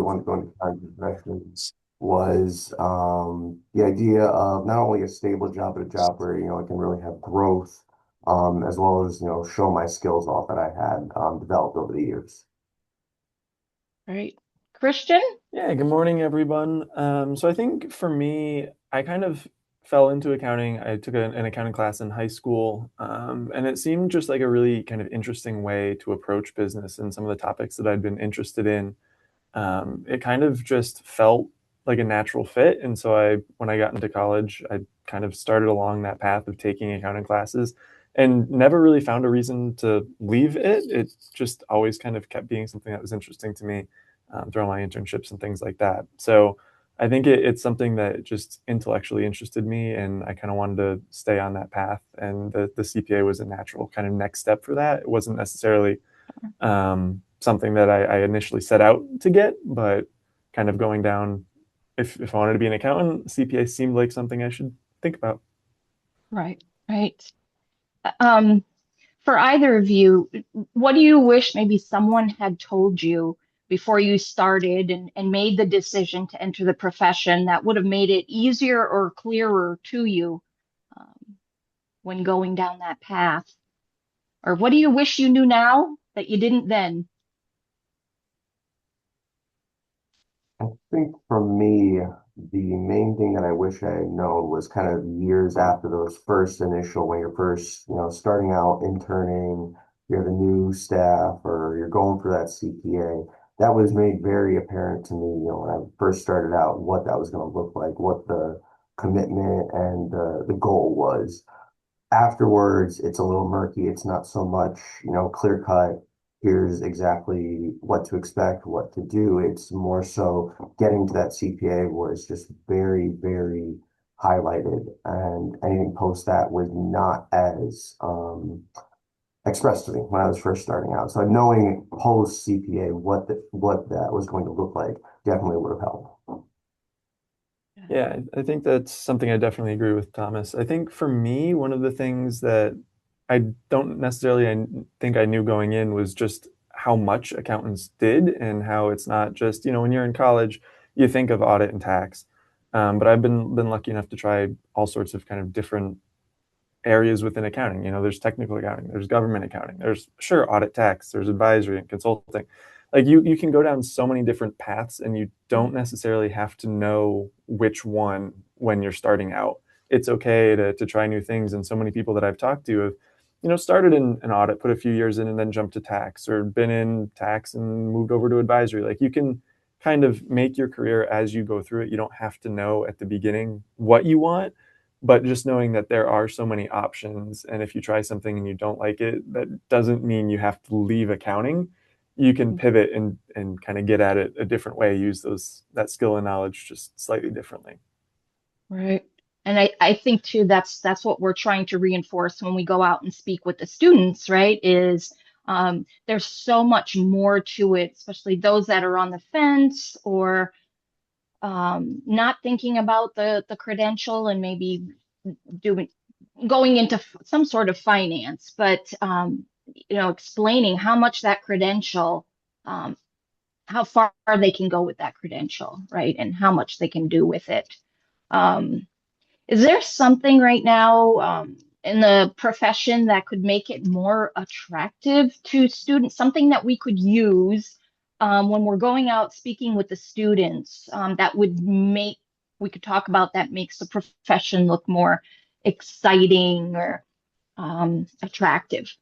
wanted to go into accounting profession was the idea of not only a stable job, but a job where, I can really have growth, as well as, show my skills off that I had developed over the years. Right. Christian? Yeah, good morning, everyone. So I think for me, I kind of fell into accounting. I took an accounting class in high school, and it seemed just like a really kind of interesting way to approach business and some of the topics that I'd been interested in. It kind of just felt like a natural fit, and so when I got into college, I kind of started along that path of taking accounting classes, and never really found a reason to leave it. It just always kind of kept being something that was interesting to me throughout my internships and things like that. So I think it's something that just intellectually interested me, and I kind of wanted to stay on that path. And the CPA was a natural kind of next step for that. It wasn't necessarily something that I initially set out to get, but kind of going down, if I wanted to be an accountant, CPA seemed like something I should think about. Right, right. Um, for either of you, what do you wish maybe someone had told you before you started and made the decision to enter the profession that would have made it easier or clearer to you when going down that path? Or what do you wish you knew now that you didn't then? I think for me, the main thing that I wish I had known was kind of years after those first initial, when you're first, starting out interning, you're the new staff or you're going for that CPA. That was made very apparent to me, when I first started out, what that was going to look like, what the commitment and the goal was. Afterwards, it's a little murky. It's not so much, clear cut. Here's exactly what to expect, what to do. It's more so getting to that CPA where it's just very, very highlighted, and anything post that was not as expressed to me when I was first starting out. So knowing post CPA what that was going to look like definitely would have helped. Yeah, I think that's something I definitely agree with Thomas. I think for me, one of the things that I don't necessarily think I knew going in was just how much accountants did, and how it's not just, when you're in college, you think of audit and tax. But I've been lucky enough to try all sorts of kind of different areas within accounting. There's technical accounting, there's government accounting, there's sure audit tax, there's advisory and consulting. Like you can go down so many different paths, and you don't necessarily have to know which one when you're starting out. It's okay to try new things. And so many people that I've talked to have, started in an audit, put a few years in, and then jumped to tax, or been in tax and moved over to advisory. Like you can kind of make your career as you go through it. You don't have to know at the beginning what you want, but just knowing that there are so many options, and if you try something and you don't like it, that doesn't mean you have to leave accounting. You can pivot and kind of get at it a different way, use that skill and knowledge just slightly differently. Right. And I think too that's what we're trying to reinforce when we go out and speak with the students, right? Is there's so much more to it, especially those that are on the fence or not thinking about the credential and maybe doing going into some sort of finance, but explaining how much that credential, um, how far they can go with that credential, right? And how much they can do with it. Um, is there something right now in the profession that could make it more attractive to students? Something that we could use when we're going out speaking with the students that would make, we could talk about that makes the profession look more exciting or attractive.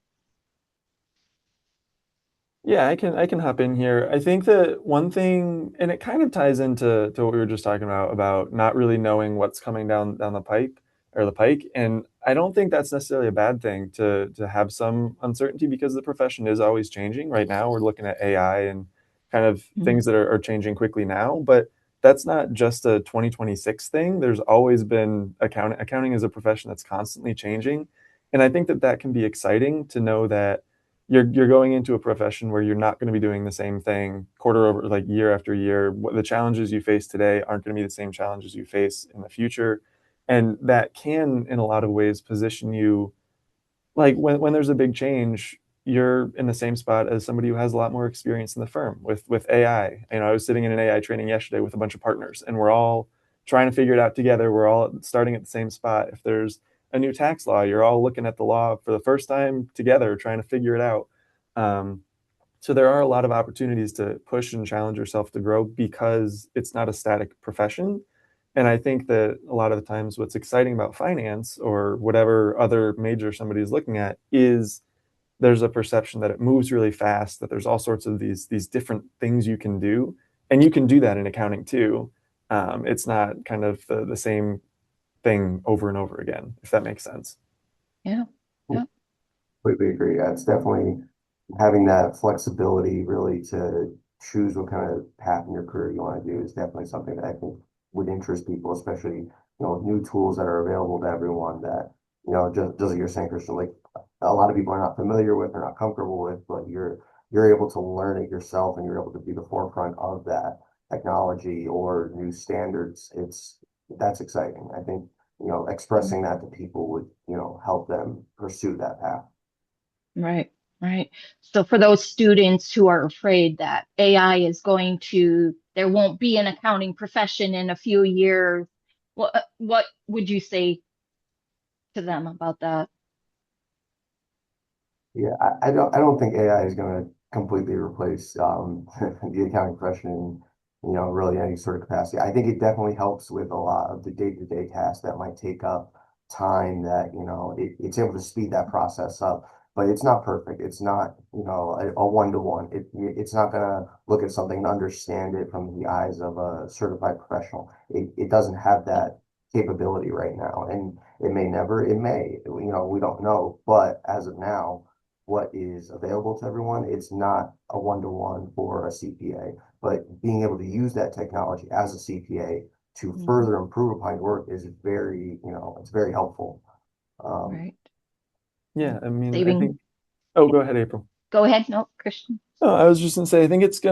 Yeah, I can hop in here. I think that one thing, and it kind of ties into what we were just talking about not really knowing what's coming down the pipe or the pike. And I don't think that's necessarily a bad thing to have some uncertainty, because the profession is always changing. Right now, we're looking at AI and kind of Mhm. things that are changing quickly now, but that's not just a 2026 thing. There's always been accounting is a profession that's constantly changing. And I think that can be exciting to know that you're going into a profession where you're not going to be doing the same thing quarter over, like year after year. The challenges you face today aren't going to be the same challenges you face in the future, and that can, in a lot of ways, position you, like when there's a big change. you're in the same spot as somebody who has a lot more experience in the firm with AI. I was sitting in an AI training yesterday with a bunch of partners, and we're all trying to figure it out together. We're all starting at the same spot. If there's a new tax law, you're all looking at the law for the first time together, trying to figure it out. Um, so there are a lot of opportunities to push and challenge yourself to grow because it's not a static profession. And I think that a lot of the times what's exciting about finance or whatever other major somebody is looking at is there's a perception that it moves really fast, that there's all sorts of these different things you can do. And you can do that in accounting too. It's not kind of the same thing over and over again, if that makes sense. Yeah. Yeah. Completely agree. Yeah, it's definitely having that flexibility really to choose what kind of path in your career you want to do is definitely something that I think would interest people, especially, with new tools that are available to everyone that, just like you're saying, Christian, like a lot of people are not familiar with or not comfortable with, but you're able to learn it yourself and you're able to be the forefront of that technology or new standards. That's exciting. I think, expressing that to people would, help them pursue that path. Right, right. So for those students who are afraid that AI is going to, there won't be an accounting profession in a few years, what would you say to them about that? Yeah, I don't think AI is going to completely replace the accounting profession in, really any sort of capacity. I think it definitely helps with a lot of the day-to-day tasks that might take up time that, it's able to speed that process up, but it's not perfect. It's not, a one-to-one. It's not going to look at something and understand it from the eyes of a certified professional. It doesn't have that capability right now, and it may, we don't know, but as of now what is available to everyone. It's not a one-to-one for a CPA, but being able to use that technology as a CPA to Mhm. further improve upon your work is it's very helpful. Um, Right. Yeah. Yeah, I mean, I Saving. think, oh, go ahead, April. Go ahead. No, Christian. Oh, I was just gonna say, I think it's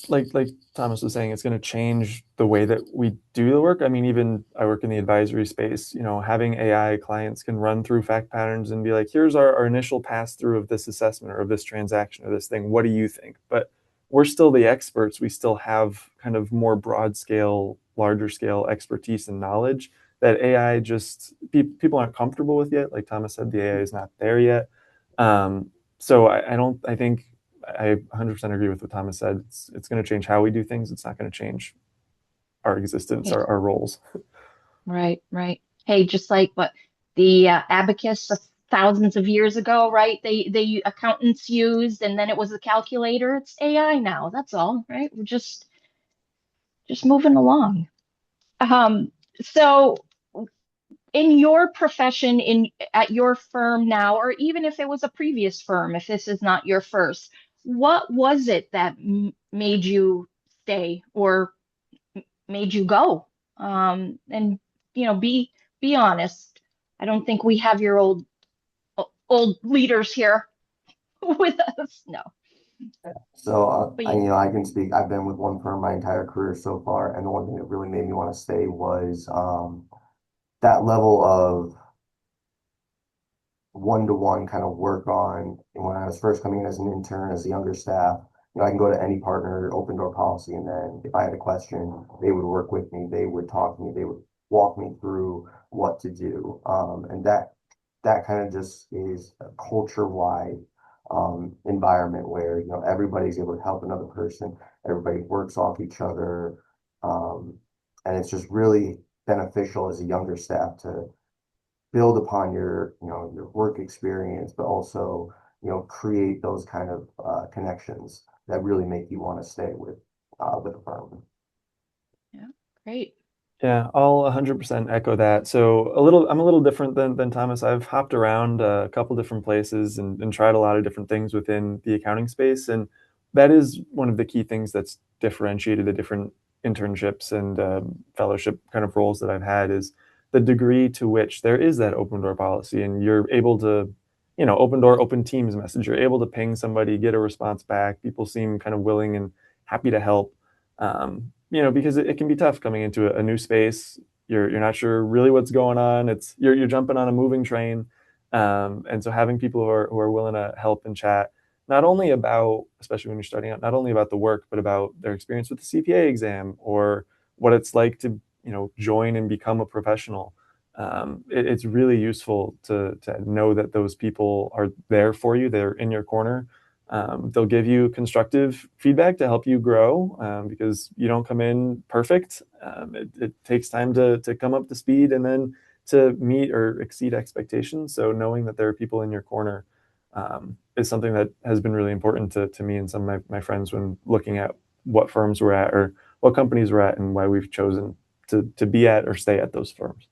like Thomas was saying, it's gonna change the way that we do the work. I mean, even I work in the advisory space, having AI clients can run through fact patterns and be like, here's our initial pass through of this assessment or of this transaction or this thing. What do you think? But we're still the experts. We still have kind of more broad scale, larger scale expertise and knowledge that AI just people aren't comfortable with yet. Like Thomas said, the AI is not there yet. Um, so I don't, I think I 100% agree with what Thomas said. It's going to change how we do things. It's not going to change our existence, Hey, our roles. right, right. Hey, just like what the abacus thousands of years ago, right? They accountants used, and then it was a calculator. It's AI now. That's all, right? We're just moving along. Um, so in your profession, in at your firm now, or even if it was a previous firm, if this is not your first, what was it that made you stay or made you go? And be honest. I don't think we have your old leaders here with us. No, so but you, I can speak. I've been with one firm my entire career so far, and the one thing that really made me want to stay was that level of one-to-one kind of work on when I was first coming in as an intern, as a younger staff. I can go to any partner, open door policy, and then if I had a question, they would work with me. They would talk to me. They would walk me through what to do. And that kind of just is a culture-wide environment where everybody's able to help another person. Everybody works off each other, um, and it's just really beneficial as a younger staff to build upon your work experience, but also create those kind of connections that really make you want to stay with a firm. yeah, great. Yeah, I'll 100% echo that. So I'm a little different than Thomas. I've hopped around a couple different places and tried a lot of different things within the accounting space, and that is one of the key things that's differentiated the different internships and fellowship kind of roles that I've had is the degree to which there is that open door policy, and you're able to, open door, open Teams message. You're able to ping somebody, get a response back. People seem kind of willing and happy to help. Because it can be tough coming into a new space. You're not sure really what's going on. You're jumping on a moving train. And so having people who are willing to help and chat, not only about, especially when you're starting out, not only about the work, but about their experience with the CPA exam or what it's like to, join and become a professional. It's really useful to know that those people are there for you. They're in your corner. They'll give you constructive feedback to help you grow, because you don't come in perfect. It takes time to come up to speed and then to meet or exceed expectations. So knowing that there are people in your corner, is something that has been really important to me and some of my friends when looking at what firms we're at or what companies we're at and why we've chosen to be at or stay at those firms.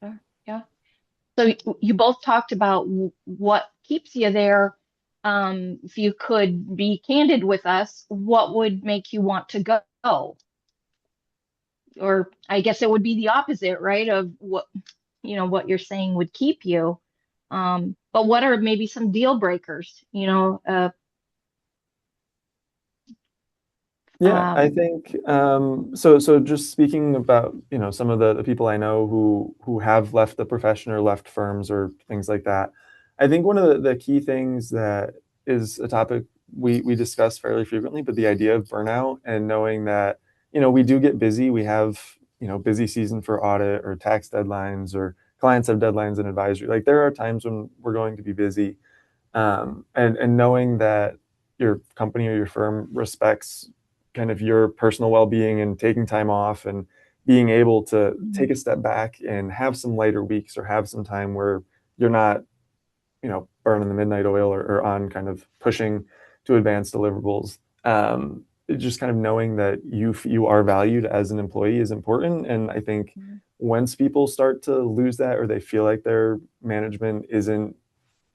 Sure. Yeah. So you both talked about what keeps you there. If you could be candid with us, what would make you want to go? Or I guess it would be the opposite, right? Of what you're saying would keep you. But what are maybe some deal breakers? Yeah, I Um, think so just speaking about, some of the people I know who have left the profession or left firms or things like that. I think one of the key things that is a topic we discuss fairly frequently, but the idea of burnout and knowing that, we do get busy. We have, busy season for audit or tax deadlines or clients have deadlines and advisory. Like there are times when we're going to be busy, and knowing that your company or your firm respects kind of your personal well-being and taking time off and being able to take a step back and have some lighter weeks or have some time where you're not, burning the midnight oil or on kind of pushing to advance deliverables. Just kind of knowing that you are valued as an employee is important. And I think once people start to lose that or they feel like their management isn't,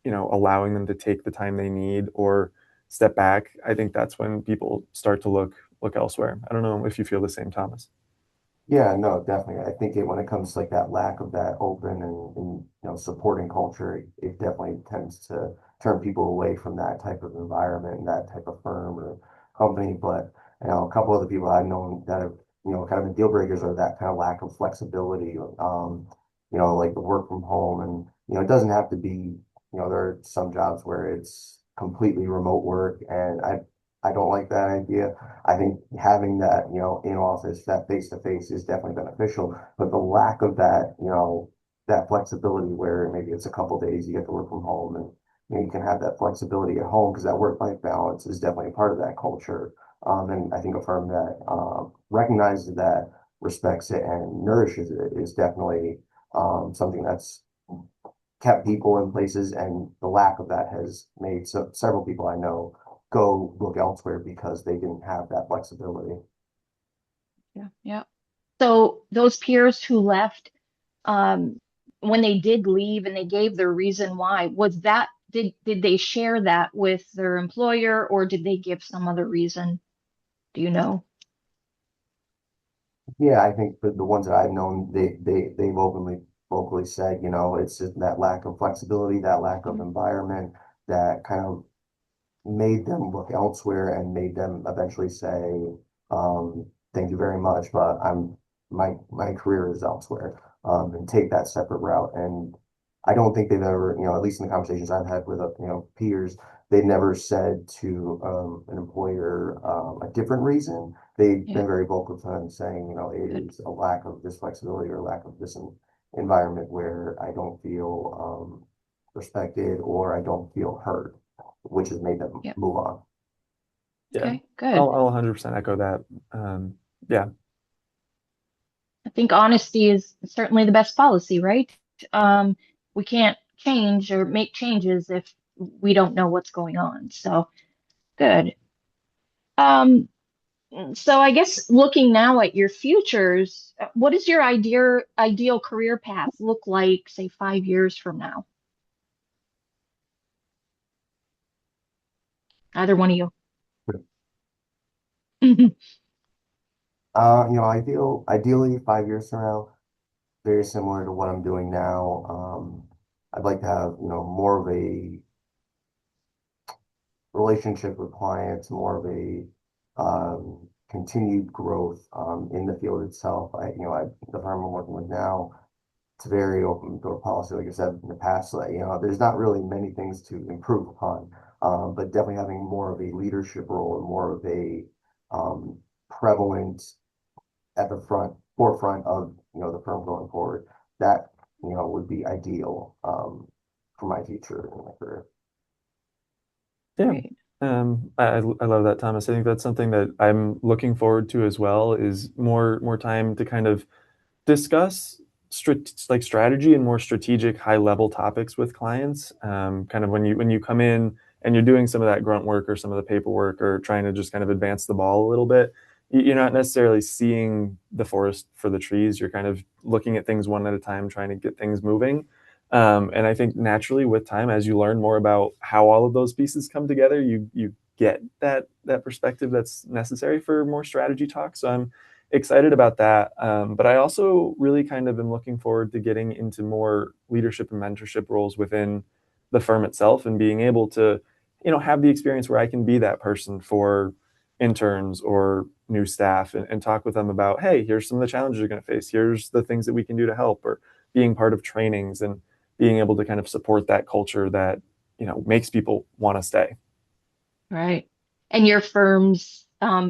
allowing them to take the time they need or step back, I think that's when people start to look elsewhere. I don't know if you feel the same, Thomas. Yeah, no, definitely. I think when it comes to like that lack of that open and supporting culture, it definitely tends to turn people away from that type of environment and that type of firm or company. But a couple other people I've known that have kind of been deal breakers are that kind of lack of flexibility. Like the work from home, and it doesn't have to be. There are some jobs where it's completely remote work, and I don't like that idea. I think having that, in office, that face to face is definitely beneficial, but the lack of that, that flexibility where maybe it's a couple days you get to work from home and you can have that flexibility at home because that work-life balance is definitely a part of that culture. And I think a firm that recognizes that, respects it, and nourishes it is definitely something that's kept people in places, and the lack of that has made several people I know go look elsewhere because they didn't have that flexibility. yeah, yeah. So those peers who left, um, when they did leave and they gave their reason why, did they share that with their employer or did they give some other reason? Do you know? Yeah, I think the ones that I've known, they've vocally said, it's just that lack of flexibility, that lack of Mhm. environment that kind of made them look elsewhere and made them eventually say, thank you very much, but my career is elsewhere, and take that separate route. And I don't think they've ever, at least in the conversations I've had with, peers, they never said to an employer a different reason. They've Yeah, been very vocal to them saying, it good. is a lack of this flexibility or lack of this environment where I don't feel respected or I don't feel heard, which has made them Yeah. move on. Yeah, Okay, good. I'll 100% echo that. Yeah, I think honesty is certainly the best policy, right? Um, we can't change or make changes if we don't know what's going on. So good. Um, so I guess looking now at your futures, what does your ideal career path look like, say, 5 years from now? Either one of you. Ideally 5 years from now, very similar to what I'm doing now. I'd like to have, more of a relationship with clients, more of a continued growth in the field itself. The firm I'm working with now, it's a very open door policy, like I said in the past. Like, there's not really many things to improve upon, but definitely having more of a leadership role and more of a prevalent at the forefront of the firm going forward. That would be ideal for my future in my career. Yeah. Right. I love that, Thomas. I think that's something that I'm looking forward to as well, is more time to kind of discuss strategy and more strategic high level topics with clients. Kind of when you come in and you're doing some of that grunt work or some of the paperwork or trying to just kind of advance the ball a little bit, you're not necessarily seeing the forest for the trees. You're kind of looking at things one at a time, trying to get things moving. And I think naturally with time, as you learn more about how all of those pieces come together, you get that perspective that's necessary for more strategy talk. So I'm excited about that. But I also really kind of am looking forward to getting into more leadership and mentorship roles within the firm itself and being able to, have the experience where I can be that person for interns or new staff and talk with them about, hey, here's some of the challenges you're going to face. Here's the things that we can do to help, or being part of trainings and being able to kind of support that culture that, makes people want to stay. Right. And your firms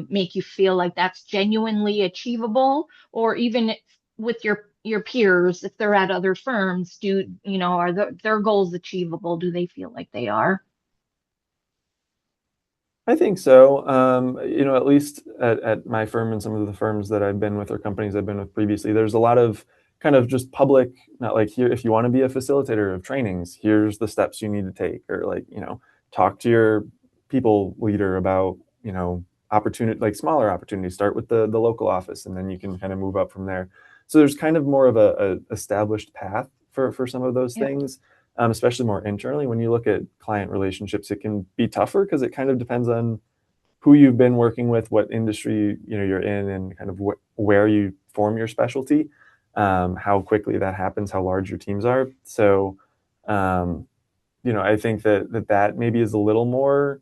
make you feel like that's genuinely achievable, or even with your peers, if they're at other firms, are their goals achievable? Do they feel like they are? I think so. At least at my firm and some of the firms that I've been with or companies I've been with previously, there's a lot of kind of just public, not like here, if you want to be a facilitator of trainings, here's the steps you need to take, or like, talk to your people leader about, opportunity, like smaller opportunities, start with the local office, and then you can kind of move up from there. So there's kind of more of a established path for some of those Yeah. things, especially more internally. When you look at client relationships, it can be tougher because it kind of depends on who you've been working with, what industry you're in, and kind of where you form your specialty, how quickly that happens, how large your teams are. So, um, I think that maybe is a little more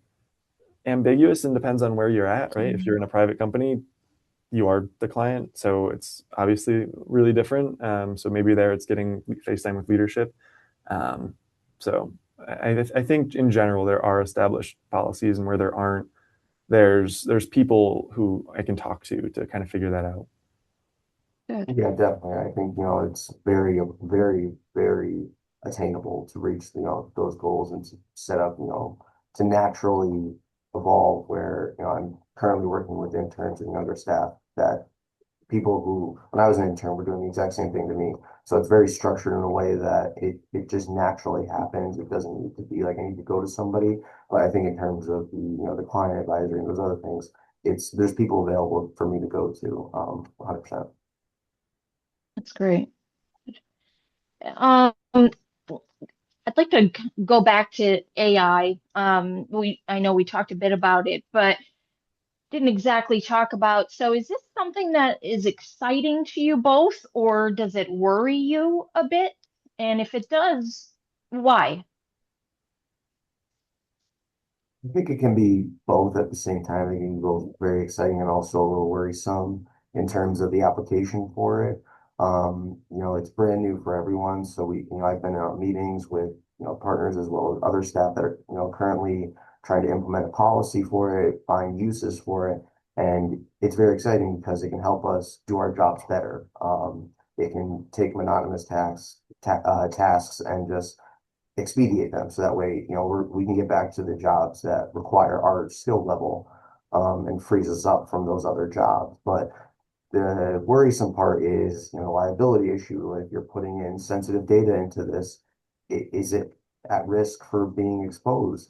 ambiguous and depends on where you're at, right? If you're Mhm. in a private company, you are the client, so it's obviously really different. So maybe there it's getting face time with leadership. Um, so I think in general there are established policies, and where there aren't, there's people who I can talk to kind of figure that out. Good. Yeah, definitely. I think, it's very, very, very attainable to reach, those goals and to set up, to naturally evolve where, I'm currently working with interns and younger staff that people who, when I was an intern, were doing the exact same thing to me. So it's very structured in a way that it just naturally happens. It doesn't need to be like I need to go to somebody. But I think in terms of the client advisory and those other things, there's people available for me to go to, 100%. That's great. Um, I'd like to go back to AI. I know we talked a bit about it, but didn't exactly talk about. So is this something that is exciting to you both, or does it worry you a bit? And if it does, why? I think it can be both at the same time. It can be both very exciting and also a little worrisome in terms of the application for it. It's brand new for everyone. So I've been out meetings with, partners as well as other staff that are, currently trying to implement a policy for it, find uses for it. And it's very exciting because it can help us do our jobs better. It can take monotonous tasks and just expedite them. So that way, we can get back to the jobs that require our skill level and frees us up from those other jobs. But the worrisome part is, liability issue. If you're putting in sensitive data into this, is it at risk for being exposed?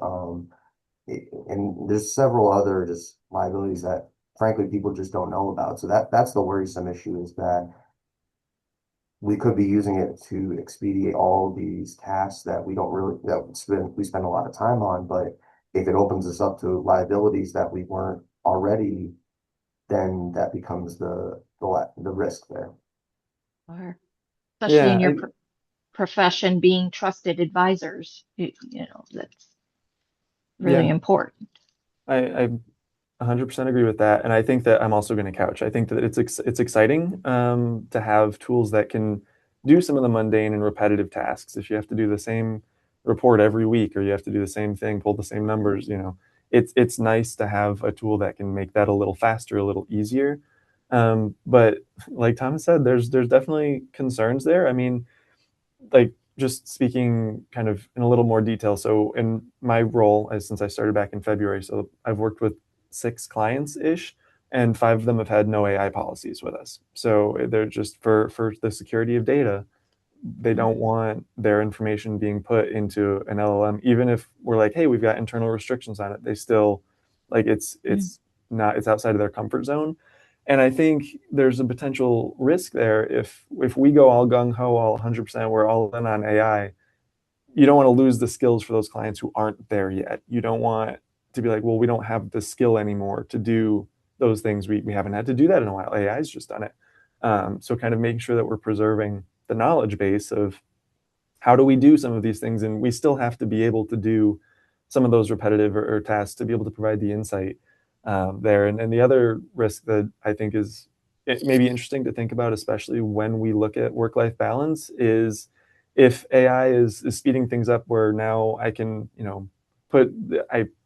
And there's several other just liabilities that, frankly, people just don't know about. So that's the worrisome issue is that we could be using it to expedite all these tasks that we spend a lot of time on. But if it opens us up to liabilities that we weren't already, then that becomes the risk there. Or especially Yeah, in your profession, being trusted advisors, that's really yeah, important. I 100% agree with that, and I think that I'm also going to couch. I think that it's exciting to have tools that can do some of the mundane and repetitive tasks, if you have to do the same report every week or you have to do the same thing, pull the same numbers, it's nice to have a tool that can make that a little faster, a little easier. But like Thomas said, there's definitely concerns there. I mean, like just speaking kind of in a little more detail. So in my role, since I started back in February, so I've worked with 6 clients ish, and 5 of them have had no AI policies with us. So they're just for the security of data, they don't want their information being put into an LLM, even if we're like, hey, we've got internal restrictions on it. They still like Mm. it's not it's outside of their comfort zone. And I think there's a potential risk there if we go all gung ho, all 100%, we're all in on AI. You don't want to lose the skills for those clients who aren't there yet. You don't want to be like, well, we don't have the skill anymore to do those things. We haven't had to do that in a while. AI's just done it. So kind of making sure that we're preserving the knowledge base of how do we do some of these things, and we still have to be able to do some of those repetitive or tasks to be able to provide the insight there. And the other risk that I think is it may be interesting to think about, especially when we look at work-life balance, is if AI is speeding things up where now I can, put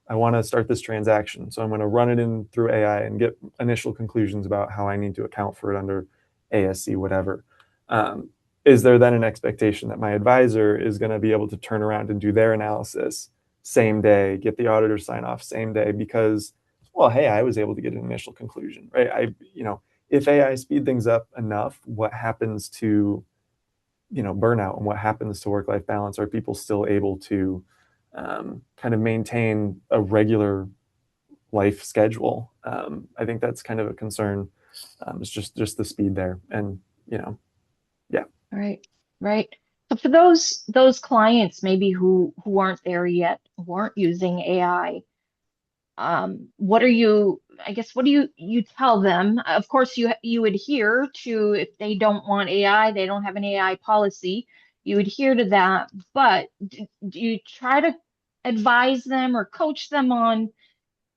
I want to start this transaction, so I'm going to run it in through AI and get initial conclusions about how I need to account for it under ASC, whatever. Um, is there then an expectation that my advisor is going to be able to turn around and do their analysis same day, get the auditor sign off same day because, well, hey, I was able to get an initial conclusion, right? If AI speed things up enough, what happens to, burnout and what happens to work-life balance? Are people still able to kind of maintain a regular life schedule? I think that's kind of a concern. It's just the speed there, and yeah. Right, right. So for those clients maybe who aren't there yet, who aren't using AI, what are you, I guess, what do you tell them? Of course, you adhere to if they don't want AI, they don't have an AI policy, you adhere to that. But do you try to advise them or coach them on,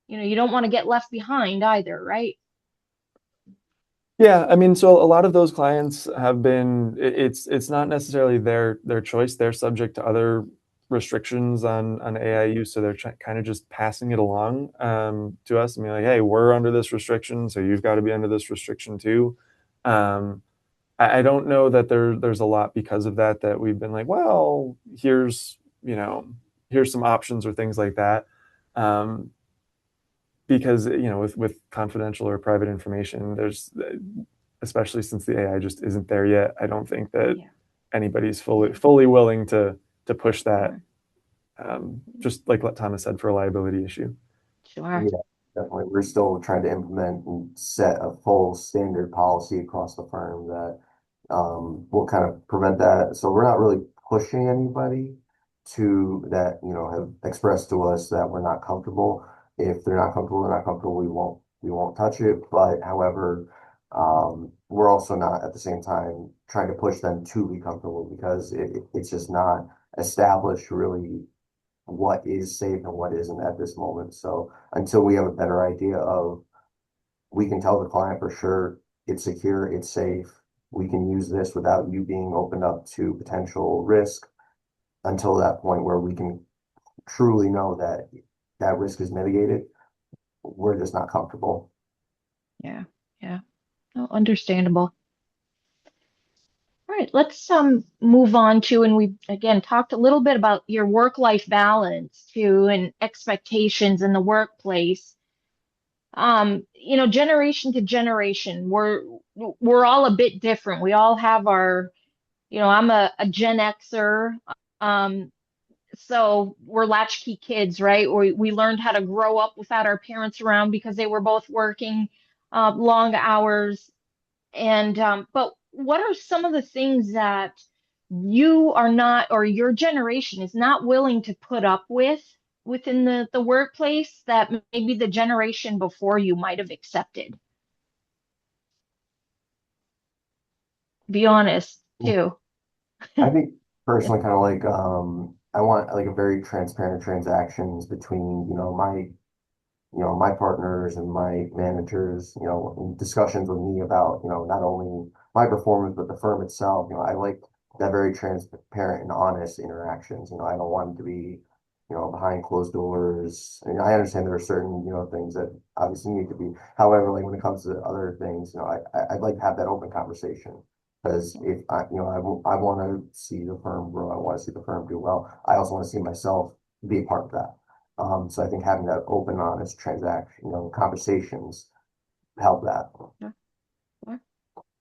you don't want to get left behind either, right? Yeah, I mean, so a lot of those clients have been, it's not necessarily their choice. They're subject to other restrictions on AI use, so they're kind of just passing it along to us and be like, hey, we're under this restriction, so you've got to be under this restriction too. Um, I don't know that there's a lot because of that we've been like, well, here's some options or things like that. Um, because with confidential or private information, there's especially since the AI just isn't there yet. I don't think that Yeah, anybody's fully yeah, fully willing to push that. sure, Just like what Thomas said, for a liability issue. sure. Yeah, definitely. We're still trying to implement and set a full standard policy across the firm that will kind of prevent that. So we're not really pushing anybody to that, have expressed to us that we're not comfortable. If they're not comfortable, they're not comfortable, we won't touch it. But however, we're also not at the same time trying to push them to be comfortable because it's just not established really what is safe and what isn't at this moment. So until we have a better idea of, we can tell the client for sure it's secure, it's safe, we can use this without you being opened up to potential risk until that point where we can truly know that that risk is mitigated, we're just not comfortable. Yeah, yeah. No, understandable. All right, let's move on to, and we again talked a little bit about your work-life balance too and expectations in the workplace. Generation to generation, we're all a bit different. We all have our, I'm a Gen Xer. Um, so we're latchkey kids, right? We learned how to grow up without our parents around because they were both working long hours. And but what are some of the things that you are not, or your generation is not willing to put up with within the workplace that maybe the generation before you might have accepted? Be honest too. I think personally kind of like I want like a very transparent transactions between, my my partners and my managers, in discussions with me about, not only my performance, but the firm itself. I like that very transparent and honest interactions. I don't want it to be, behind closed doors. And I understand there are certain, things that obviously need to be. However, like when it comes to other things, I'd like to have that open conversation. Because if I want to see the firm grow, I want to see the firm do well. I also want to see myself be a part of that. So I think having that open, honest transaction, conversations help that. Yeah. Yeah.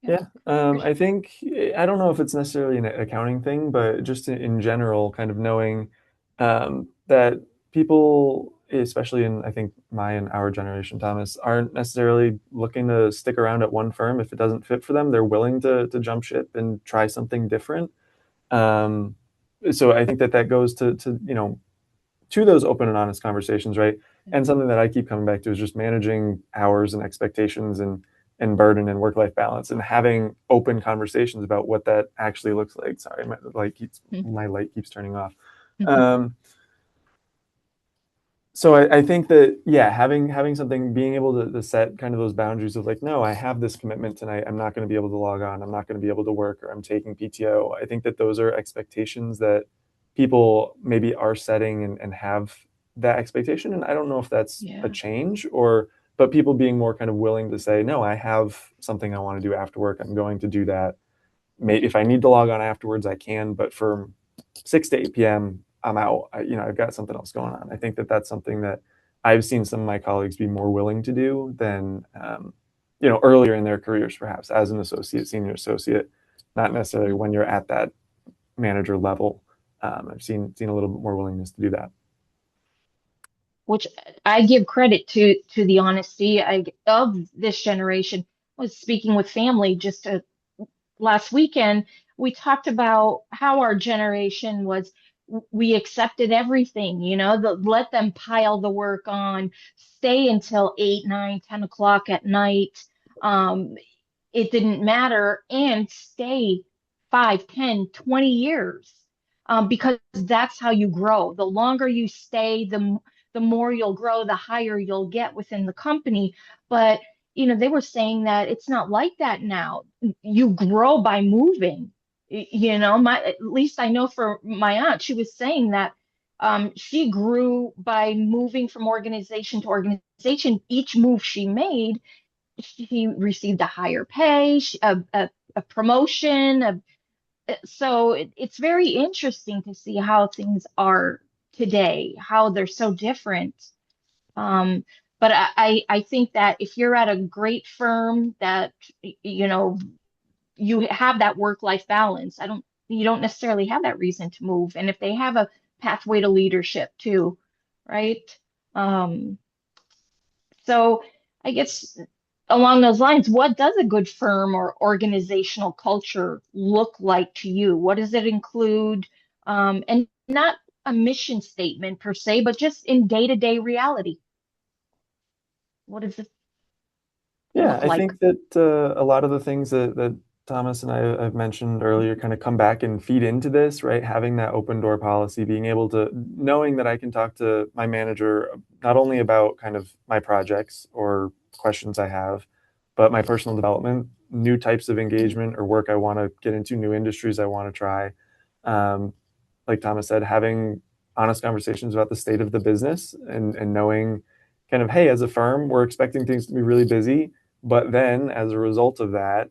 Yeah, I think I don't know if it's necessarily an accounting thing, but just in general, kind of knowing that people, especially in I think my and our generation, Thomas, aren't necessarily looking to stick around at one firm if it doesn't fit for them. They're willing to jump ship and try something different. Um, so I think that that goes to to those open and honest conversations, right? And something that I keep coming back to is just managing hours and expectations and burden and work life balance and having open conversations about what that actually looks like. Sorry, my light keeps turning off. Um, so I think that yeah, having something, being able to set kind of those boundaries of like, no, I have this commitment tonight. I'm not going to be able to log on. I'm not going to be able to work, or I'm taking PTO. I think that those are expectations that people maybe are setting and have that expectation. And I don't know if that's a Yeah. change or, but people being more kind of willing to say, no, I have something I want to do after work. I'm going to do that. If I need to log on afterwards, I can. But from 6 to 8 p.m., I'm out. I've got something else going on. I think that that's something that I've seen some of my colleagues be more willing to do than, earlier in their careers, perhaps as an associate, senior associate, not necessarily when you're at that manager level. I've seen a little bit more willingness to do that. Which I give credit to the honesty of this generation. I was speaking with family just last weekend. We talked about how our generation was, we accepted everything, let them pile the work on, stay until 8, 9, 10 o'clock at night. Um, it didn't matter, and stay 5, 10, 20 years, because that's how you grow. The longer you stay, the more you'll grow, the higher you'll get within the company. But they were saying that it's not like that now. You grow by moving. My, at least I know for my aunt, she was saying that she grew by moving from organization to organization. Each move she made, she received a higher pay, a promotion. So it's very interesting to see how things are today, how they're so different. Um, but I think that if you're at a great firm that, you know, you have that work-life balance, you don't necessarily have that reason to move. And if they have a pathway to leadership too, right? Um, So I guess along those lines, what does a good firm or organizational culture look like to you? What does it include? And not a mission statement per se, but just in day-to-day reality. What does it Yeah, look I like? think that a lot of the things that Thomas and I have mentioned earlier kind of come back and feed into this, right? Having that open door policy, being able to, knowing that I can talk to my manager not only about kind of my projects or questions I have, but my personal development, new types of engagement or work I want to get into, new industries I want to try. Um, like Thomas said, having honest conversations about the state of the business and knowing kind of, hey, as a firm, we're expecting things to be really busy, but then as a result of that,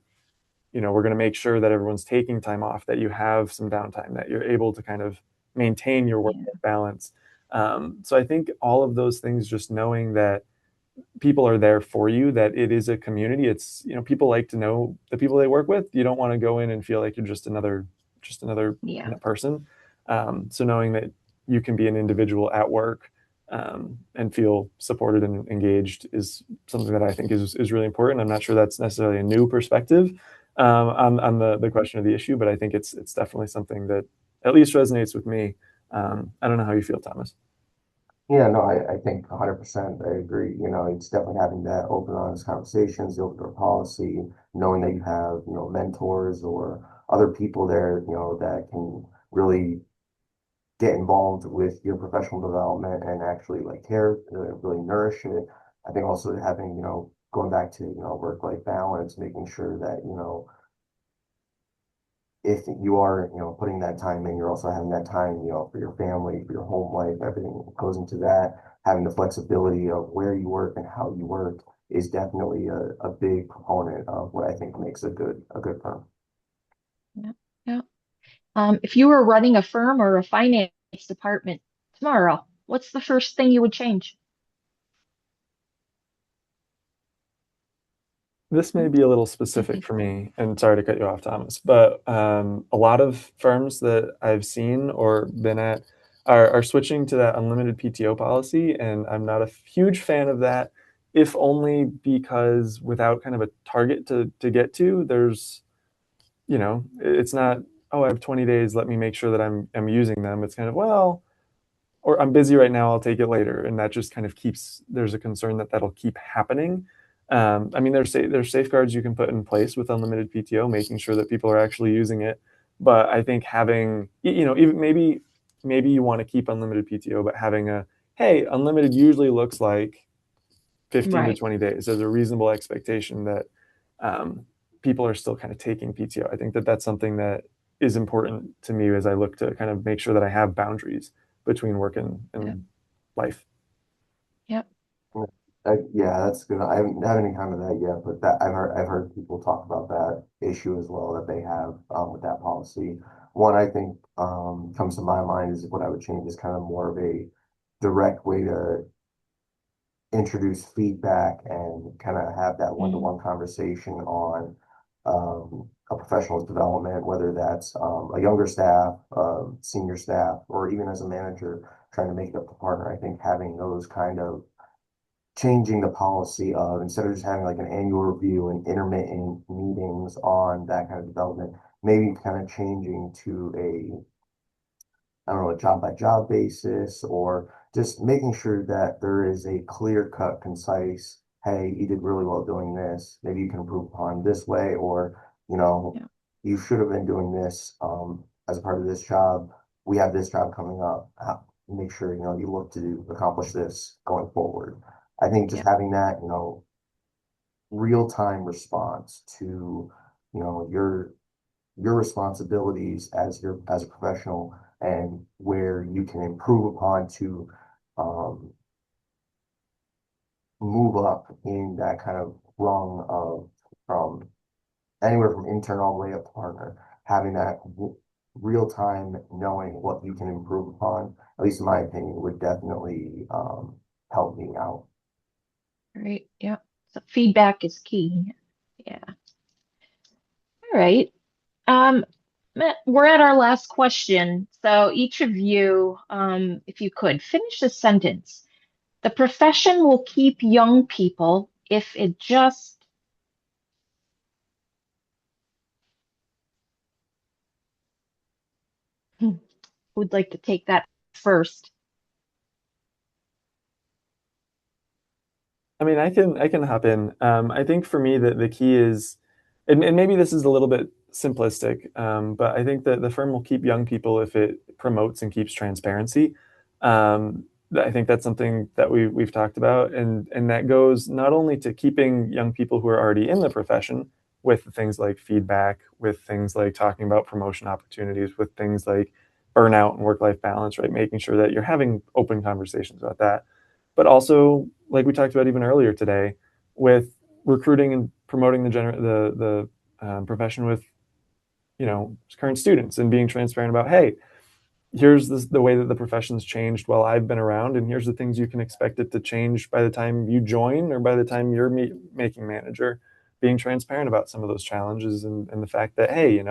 we're going to make sure that everyone's taking time off, that you have some downtime, that you're able to kind of maintain your work Yeah, balance. So I think all of those things, just knowing that people are there for you, that it is a community. It's, people like to know the people they work with. You don't want to go in and feel like you're just another yeah, person. So knowing that you can be an individual at work and feel supported and engaged is something that I think is really important. I'm not sure that's necessarily a new perspective on the question of the issue, but I think it's definitely something that at least resonates with me. I don't know how you feel, Thomas. Yeah, no, I think 100% I agree. It's definitely having that open, honest conversations, the open door policy, knowing that you have, mentors or other people there, that can really get involved with your professional development and actually like care, really nourish it. I think also having, going back to, work-life balance, making sure that, if you are, putting that time in, you're also having that time, for your family, for your home life, everything goes into that. Having the flexibility of where you work and how you work is definitely a big component of what I think makes a good firm. Yeah. Yeah. If you were running a firm or a finance department tomorrow, what's the first thing you would change? This may be a little specific for me, and sorry to cut you off, Thomas, but a lot of firms that I've seen or been at are switching to that unlimited PTO policy, and I'm not a huge fan of that, if only because without kind of a target to get to, it's not, oh, I have 20 days, let me make sure that I'm using them. It's kind of, well, or I'm busy right now, I'll take it later. And that just kind of keeps, there's a concern that that'll keep happening. I mean, there's safeguards you can put in place with unlimited PTO, making sure that people are actually using it. But I think having, even maybe you want to keep unlimited PTO, but having hey, unlimited usually looks like 15 to Right. 20 days. There's a reasonable expectation that um, people are still kind of taking PTO. I think that that's something that is important to me as I look to kind of make sure that I have boundaries between work Yep. and life. Yep. Yeah, that's good. I haven't had any kind of that yet, but that I've heard people talk about that issue as well that they have with that policy. One I think comes to my mind is what I would change is kind of more of a direct way to introduce feedback and kind of have that Mm, one-to-one conversation on a professional's development, whether that's a younger staff, senior staff, or even as a manager trying to make it up to partner. I think having those kind of changing the policy of instead of just having like an annual review and intermittent meetings on that kind of development, maybe kind of changing to a I don't know, a job by job basis, or just making sure that there is a clear cut, concise, hey, you did really well doing this. Maybe you can improve upon this way, or, you know, yeah. you should have been doing this as a part of this job. We have this job coming up. Make sure, you look to accomplish this going forward. I think just Yeah. having that, real time response to, your responsibilities as a professional and where you can improve upon to um, move up in that kind of rung of from anywhere from intern all the way up to partner, having that real time knowing what you can improve upon, at least in my opinion, would definitely help me out. Right. Yeah. So feedback is key. Yeah. All right. Um, we're at our last question. So each of you, if you could finish the sentence. The profession will keep young people if it just would like to take that first. I mean, I can hop in. I think for me that the key is, and maybe this is a little bit simplistic, but I think that the firm will keep young people if it promotes and keeps transparency. I think that's something that we've talked about, and that goes not only to keeping young people who are already in the profession with things like feedback, with things like talking about promotion opportunities, with things like burnout and work-life balance, right? Making sure that you're having open conversations about that, but also like we talked about even earlier today, with recruiting and promoting the profession with current students and being transparent about, hey, here's the way that the profession's changed while I've been around, and here's the things you can expect it to change by the time you join or by the time you're making manager. Being transparent about some of those challenges and the fact that, hey,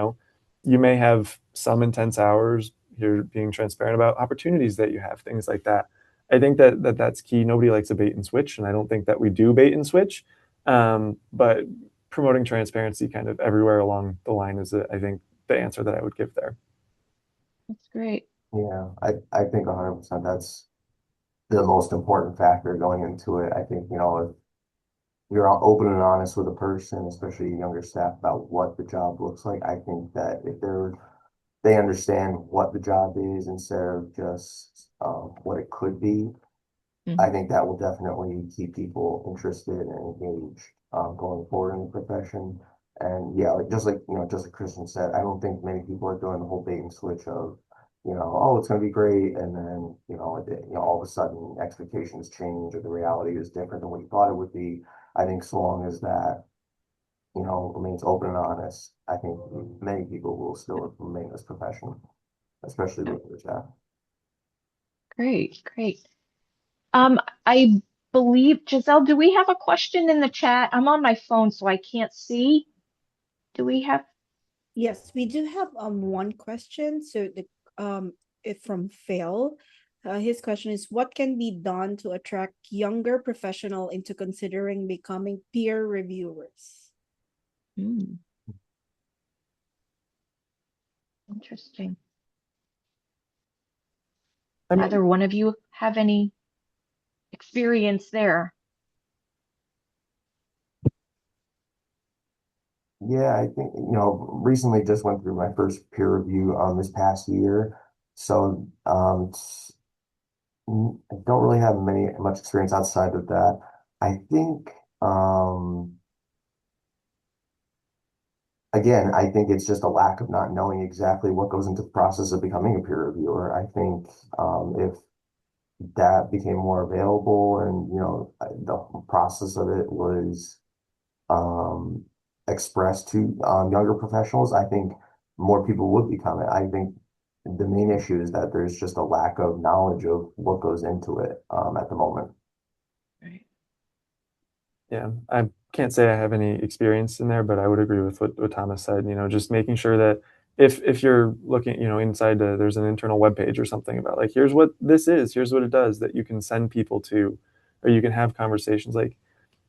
you may have some intense hours. You're being transparent about opportunities that you have, things like that. I think that's key. Nobody likes a bait and switch, and I don't think that we do bait and switch. But promoting transparency kind of everywhere along the line is, I think, the answer that I would give there. That's great. Yeah, I think 100% that's the most important factor going into it. I think, if you're open and honest with a person, especially younger staff, about what the job looks like, I think that if they understand what the job is instead of just what it could be. I Mhm. think that will definitely keep people interested and engaged going forward in the profession. And yeah, like just like Kristen said, I don't think many people are doing the whole bait and switch of, oh, it's going to be great, and then all of a sudden expectations change or the reality is different than what you thought it would be. I think so long as that remains open and honest, I think many people will still remain in this profession, especially Oh, with your staff. great, great. I believe, Giselle, do we have a question in the chat? I'm on my phone, so I can't see. Do we have? Yes, we do have one question. So the it from Phil. His question is, what can be done to attract younger professional into considering becoming peer reviewers? Hmm, interesting. I mean, Either one of you have any experience there? Yeah, I think, recently just went through my first peer review this past year. So I don't really have much experience outside of that. I think again, I think it's just a lack of not knowing exactly what goes into the process of becoming a peer reviewer. I think if that became more available and the process of it was um, expressed to younger professionals, I think more people would become it. I think the main issue is that there's just a lack of knowledge of what goes into it at the moment. Right. yeah, I can't say I have any experience in there, but I would agree with what Thomas said. Just making sure that if you're looking, inside there's an internal web page or something about like here's what this is, here's what it does, that you can send people to, or you can have conversations like,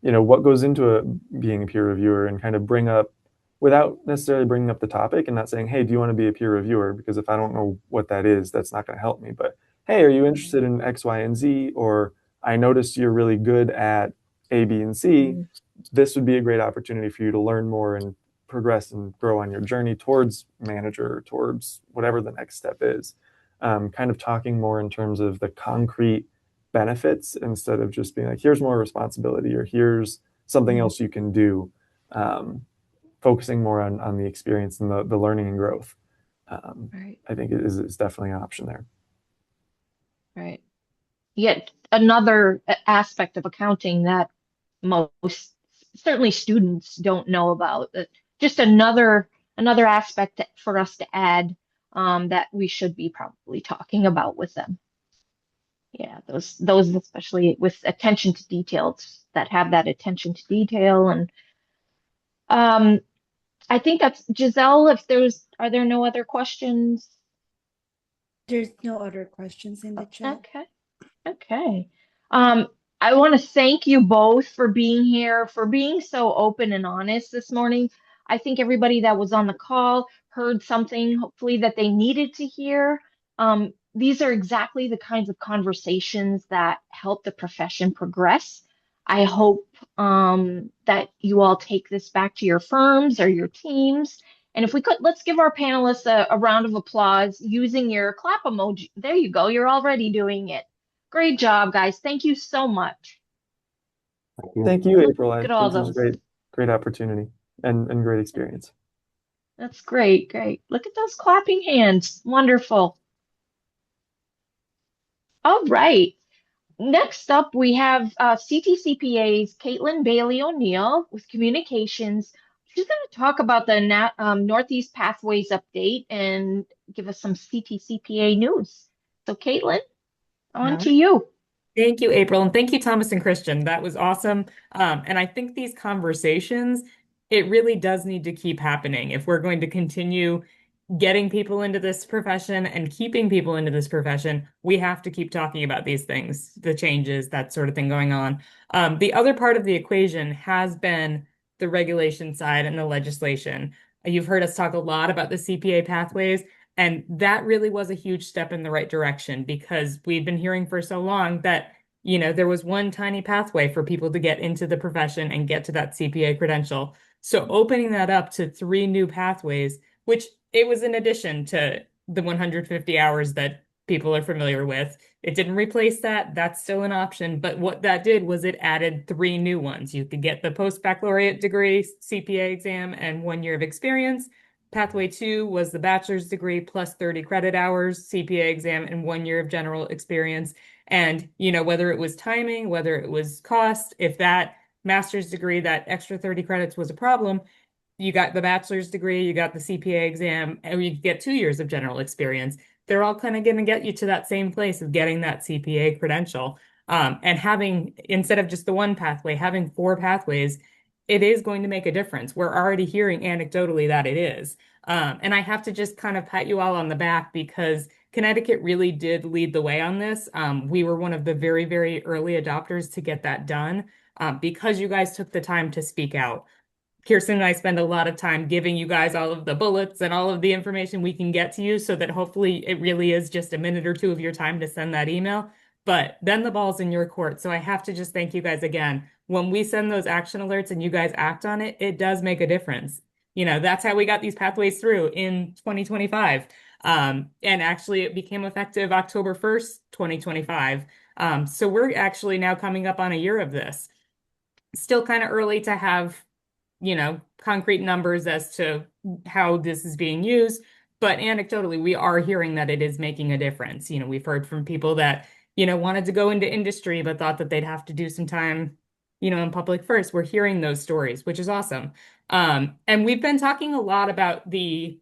what goes into being a peer reviewer and kind of bring up without necessarily bringing up the topic and not saying, hey, do you want to be a peer reviewer? Because if I don't know what that is, that's not going to help me. But hey, are you interested in X, Y, and Z? Or I noticed you're really good at A, B, and C. Mm, This would be a great opportunity for you to learn more and progress and grow on your journey towards manager, towards whatever the next step is. Kind of talking more in terms of the concrete benefits instead of just being like, here's more responsibility or here's something mm, else you can do. Um, Focusing more on the experience and the learning and growth. Um, right, I think is definitely an option there. right. Yet another aspect of accounting that most certainly students don't know about. Just another aspect for us to add that we should be probably talking about with them. Yeah, those especially with attention to details that have that attention to detail and um I think that's Giselle. If there's are there no other questions? There's no other questions in the chat. Okay. Okay. Um, I want to thank you both for being here, for being so open and honest this morning. I think everybody that was on the call heard something, hopefully, that they needed to hear. These are exactly the kinds of conversations that help the profession progress. I hope that you all take this back to your firms or your teams. And if we could, let's give our panelists a round of applause using your clap emoji. There you go. You're already doing it. Great job, guys. Thank you so much. Thank you. Thank you, Look April. I at all think this is those. great opportunity and great experience. That's great, great. Look at those clapping hands. Wonderful. All right. Next up, we have CTCPA's Caitlin Bailey O'Neill with communications. She's going to talk about the Northeast Pathways update and give us some CTCPA news. So, Caitlin, on All to right. you. Thank you, April, and thank you, Thomas and Christian. That was awesome. And I think these conversations, it really does need to keep happening if we're going to continue getting people into this profession and keeping people into this profession. We have to keep talking about these things, the changes, that sort of thing going on. The other part of the equation has been the regulation side and the legislation. You've heard us talk a lot about the CPA pathways. And that really was a huge step in the right direction because we've been hearing for so long that, there was one tiny pathway for people to get into the profession and get to that CPA credential. So opening that up to three new pathways which it was in addition to the 150 hours that people are familiar with. It didn't replace that. That's still an option. But what that did was it added three new ones. You could get the post-baccalaureate degree, CPA exam, and 1 year of experience. Pathway 2 was the bachelor's degree plus 30 credit hours, CPA exam, and 1 year of general experience. And, whether it was timing, whether it was cost, if that master's degree, that extra 30 credits was a problem, you got the bachelor's degree, you got the CPA exam, and you get 2 years of general experience. They're all kind of going to get you to that same place of getting that CPA credential. And having, instead of just the one pathway, having four pathways, it is going to make a difference. We're already hearing anecdotally that it is. And I have to just kind of pat you all on the back because Connecticut really did lead the way on this. We were one of the very, very early adopters to get that done because you guys took the time to speak out. Kirsten and I spend a lot of time giving you guys all of the bullets and all of the information we can get to you so that hopefully it really is just a minute or two of your time to send that email. But then the ball's in your court. So I have to just thank you guys again. When we send those action alerts and you guys act on it, it does make a difference. That's how we got these pathways through in 2025. And actually, it became effective October 1st, 2025. So we're actually now coming up on a year of this. Still kind of early to have concrete numbers as to how this is being used. But anecdotally, we are hearing that it is making a difference. We've heard from people that, wanted to go into industry, but thought that they'd have to do some time, in public first. We're hearing those stories, which is awesome. And we've been talking a lot about the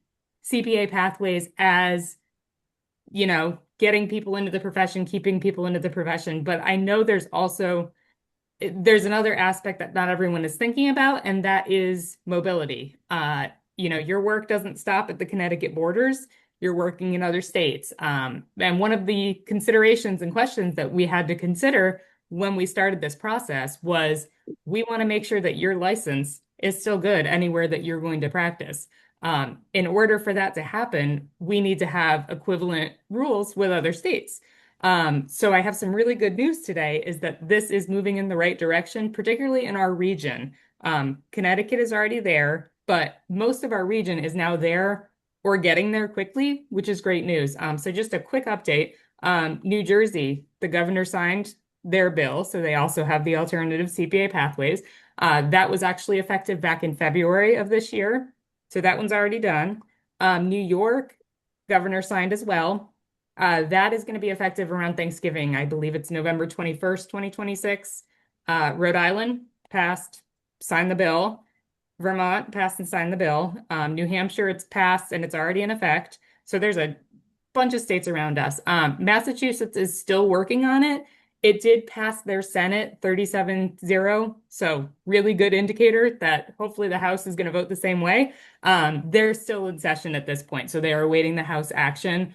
CPA pathways as, getting people into the profession, keeping people into the profession. But I know there's another aspect that not everyone is thinking about, and that is mobility. Your work doesn't stop at the Connecticut borders. You're working in other states. And one of the considerations and questions that we had to consider when we started this process was we want to make sure that your license is still good anywhere that you're going to practice. In order for that to happen, we need to have equivalent rules with other states. So I have some really good news today is that this is moving in the right direction, particularly in our region. Connecticut is already there, but most of our region is now there or getting there quickly, which is great news. So just a quick update. New Jersey, the governor signed their bill, so they also have the alternative CPA pathways. That was actually effective back in February of this year. So that one's already done. New York, governor signed as well. That is going to be effective around Thanksgiving. I believe it's November 21st, 2026. Rhode Island passed, signed the bill. Vermont passed and signed the bill. New Hampshire, it's passed and it's already in effect. So there's a bunch of states around us. Massachusetts is still working on it. It did pass their Senate 37-0. So really good indicator that hopefully the House is going to vote the same way. They're still in session at this point. So they are awaiting the House action.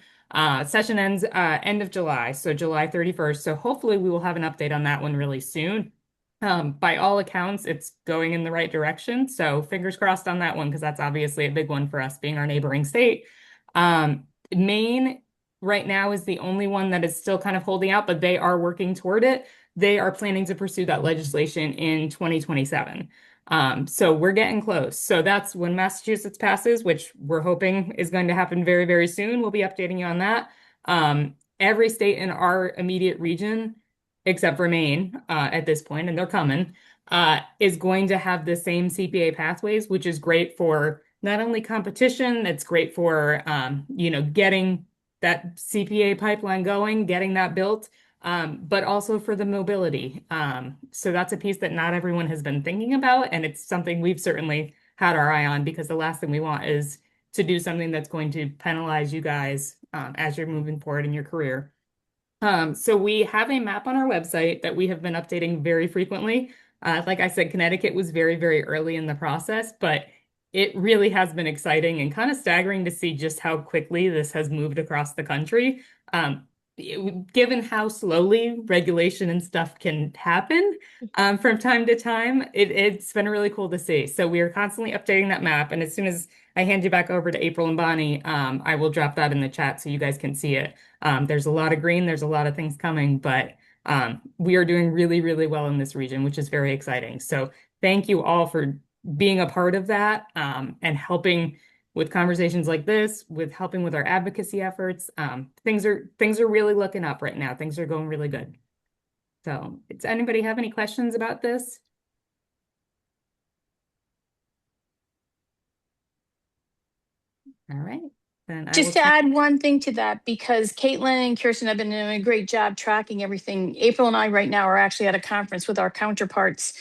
Session ends end of July, so July 31st. So hopefully we will have an update on that one really soon. By all accounts, it's going in the right direction. So fingers crossed on that one, because that's obviously a big one for us being our neighboring state. Maine right now is the only one that is still kind of holding out, but they are working toward it. They are planning to pursue that legislation in 2027. So we're getting close. So that's when Massachusetts passes, which we're hoping is going to happen very, very soon. We'll be updating you on that. Every state in our immediate region, except for Maine at this point, and they're coming, is going to have the same CPA pathways, which is great for not only competition, it's great for getting that CPA pipeline going, getting that built, but also for the mobility. So that's a piece that not everyone has been thinking about, and it's something we've certainly had our eye on, because the last thing we want is to do something that's going to penalize you guys as you're moving forward in your career. So we have a map on our website that we have been updating very frequently. Like I said, Connecticut was very, very early in the process, but it really has been exciting and kind of staggering to see just how quickly this has moved across the country. Given how slowly regulation and stuff can happen from time to time, it's been really cool to see. So we are constantly updating that map. And as soon as I hand you back over to April and Bonnie, I will drop that in the chat so you guys can see it. There's a lot of green, there's a lot of things coming, but we are doing really, really well in this region, which is very exciting. So thank you all for being a part of that and helping with conversations like this, with helping with our advocacy efforts, things are really looking up right now. Things are going really good. So, does anybody have any questions about this? All right. Then I will Just to add one thing to that, because Caitlin and Kirsten have been doing a great job tracking everything. April and I right now are actually at a conference with our counterparts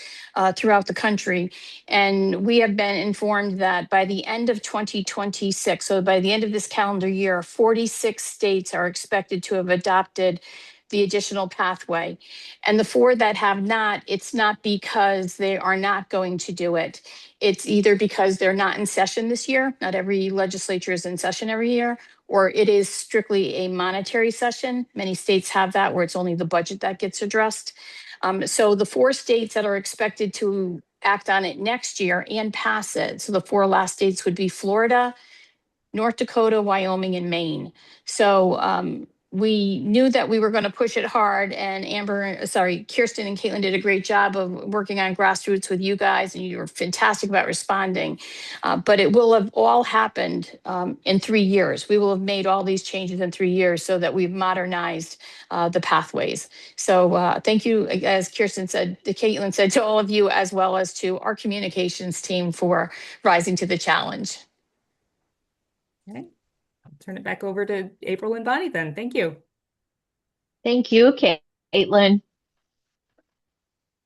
throughout the country. And we have been informed that by the end of 2026, so by the end of this calendar year, 46 states are expected to have adopted the additional pathway. And the 4 that have not, it's not because they are not going to do it. It's either because they're not in session this year. Not every legislature is in session every year, or it is strictly a monetary session. Many states have that where it's only the budget that gets addressed. So the 4 states that are expected to act on it next year and pass it. So the 4 last states would be Florida, North Dakota, Wyoming, and Maine. So we knew that we were going to push it hard, and Kirsten and Caitlin did a great job of working on grassroots with you guys, and you were fantastic about responding. But it will have all happened in 3 years. We will have made all these changes in 3 years so that we've modernized the pathways. So thank you, as Kirsten said, Caitlin said, to all of you, as well as to our communications team for rising to the challenge. Okay. I'll turn it back over to April and Bonnie then. Thank you. Thank you, Caitlin.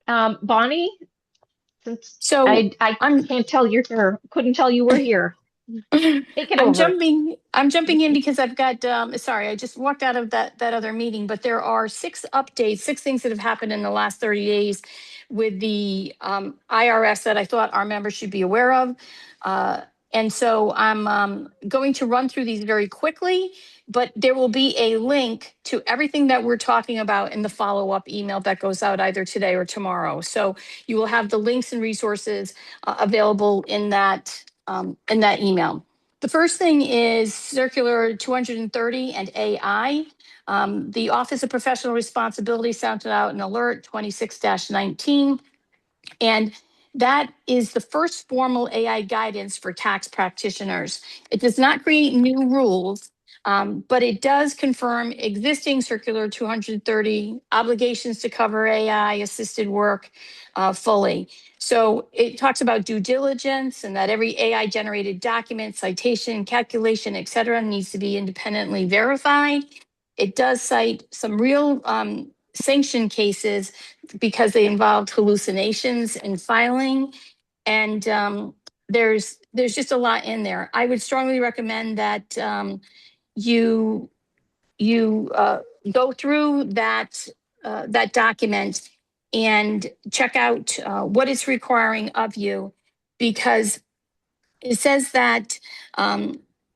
Bonnie, since So I can't tell you're here, couldn't tell you were here. Take it I'm over. I'm jumping in because I've got, sorry, I just walked out of that other meeting, but there are 6 updates, 6 things that have happened in the last 30 days with the IRS that I thought our members should be aware of. And so I'm going to run through these very quickly, but there will be a link to everything that we're talking about in the follow-up email that goes out either today or tomorrow. So you will have the links and resources available in that email. The first thing is Circular 230 and AI. The Office of Professional Responsibility sounded out an alert 26-19. And that is the first formal AI guidance for tax practitioners. It does not create new rules, but it does confirm existing Circular 230 obligations to cover AI assisted work fully. So it talks about due diligence and that every AI generated document, citation, calculation, et cetera, needs to be independently verified. It does cite some real sanction cases because they involved hallucinations in filing. And there's just a lot in there. I would strongly recommend that you go through that document and check out what it's requiring of you, because it says that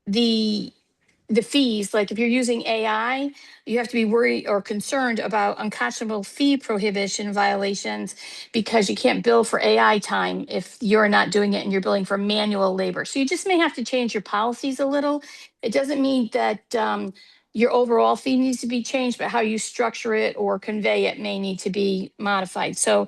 the fees, like if you're using AI, you have to be worried or concerned about unconscionable fee prohibition violations because you can't bill for AI time if you're not doing it and you're billing for manual labor. So you just may have to change your policies a little. It doesn't mean that your overall fee needs to be changed, but how you structure it or convey it may need to be modified. So